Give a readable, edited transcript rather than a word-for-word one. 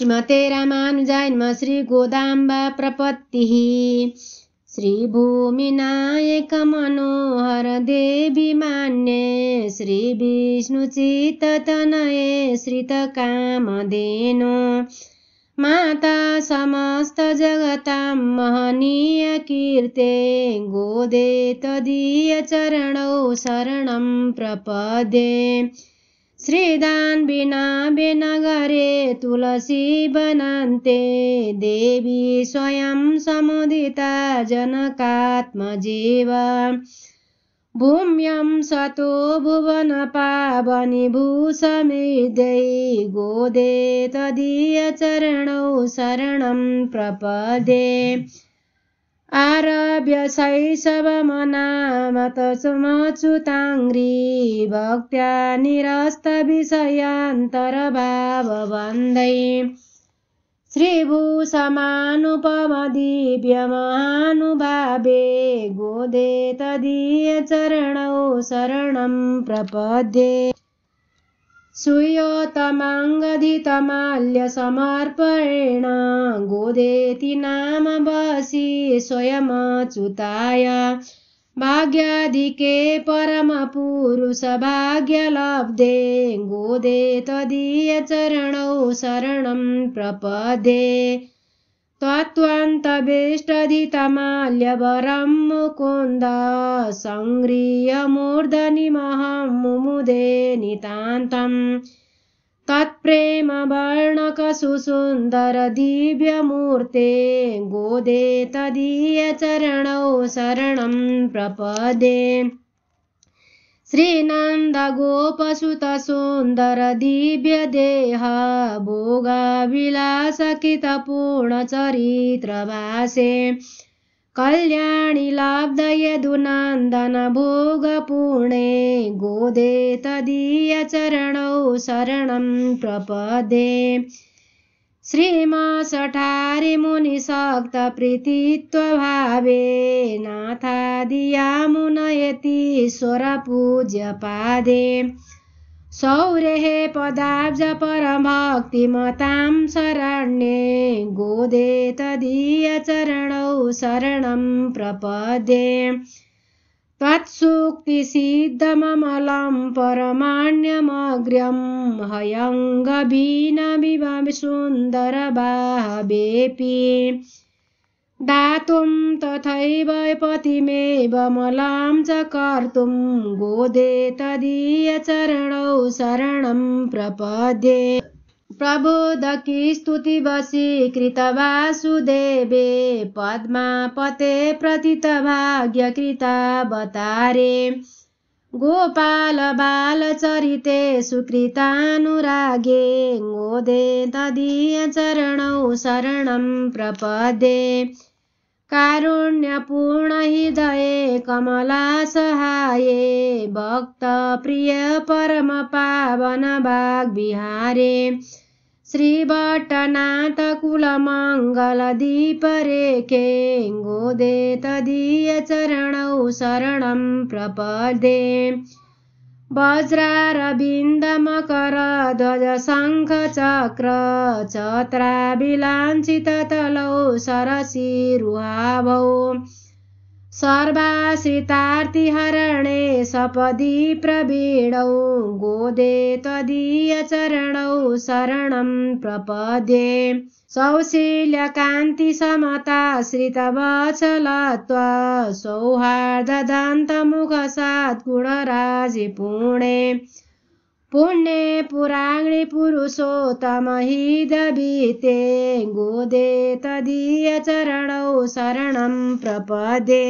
श्रीमते रामानुजाय नमः। श्री गोदाम्बा प्रपत्तिः। श्रीभूमिनायक मनोहर देवी मान्ये श्री विष्णुचित्ततनये श्रितकामधेनो माता समस्त जगतां महनीय कीर्ते गोदे तदीय चरणौ शरणं प्रपद्ये। श्रीदान्विनाभे नगरे तुलसी वनान्ते देवी स्वयं समुदिता जनकात्मजेव। भूम्यं सतो भुवन पावनि भूसमेदै गोदे तदीय चरणौ शरणं प्रपद्ये। आरभ्य शैशवमनामतसुमच्युताङ्घ्रि भक्त्या निरस्त विषयान्तरभावबन्धै श्रीभूषमानुपमदिव्यमहानुभावे गोदे तदीय चरणौ शरणं प्रपद्ये। सुयोतमाङ्गधितमाल्यसमर्पणेन गोदेति नाम वशी स्वयमच्युताय। भाग्याधिके परमपुरुषभाग्यलब्धे गोदे तदीय चरणौ शरणं प्रपद्ये। त्वत्त्वन्तवेष्टधितमाल्यवरं मुकुन्द सङ्गृह्य मूर्धनिमहं मुमुदे नितान्तम्। तत्प्रेमवर्णकसुसुन्दर दिव्यमूर्ते गोदे तदीय चरणौ शरणं प्रपद्ये। श्रीनन्दगोपसुत सुन्दर दिव्यदेह भोगविलासकृतपूर्णचरित्रभासे कल्याणी लब्ध यदुनन्दन भोगपूर्णे गोदे तदीय चरणौ शरणं प्रपद्ये। श्रीमशठारि मुनिसक्त प्रीतित्वभावे नाथादियामुनयतीश्वर पूज्यपादे। सौरेः पदाब्ज परमभक्तिमतां शरण्ये गोदे तदीय चरणौ शरणं प्रपद्ये। त्वत्सूक्तिसिद्धममलं परमाण्यमग्र्यं हयङ्गभीनविभवसुन्दरभावेऽपि दातुं तथैव पतिमेव मलं च कर्तुं गोदे तदीय चरणौ शरणं प्रपद्ये। प्रबोधकी स्तुतिवशीकृतवासुदेवे पद्मापते प्रतितभाग्यकृतावतारे गोपाल बालचरिते सुकृतानुरागे गोदे तदीय चरणौ शरणं प्रपद्ये। कारुण्यपूर्ण हृदये कमलासहाये भक्तप्रिय परम पावन वाग्विहारे श्रीभट्टनाथ कुलमङ्गलदीपरेखे गोदे तदीय चरणौ शरणं प्रपद्ये। वज्रारविन्द मकर ध्वज शङ्ख चक्र छत्राभिलाञ्छिततलौ सरसीरुहाभौ सर्वाश्रितार्तिहरणे सपदि प्रवीणौ गोदे त्वदीय चरणौ शरणं प्रपद्ये। सौशील्यकान्ति समताश्रितवत्सलत्व सौहार्ददन्तमुख सद्गुणराजिपूर्णे पुण्ये पुराङ्नि पुरुषोत्तमहिदवीते गोदे तदीय चरणौ शरणं प्रपद्ये।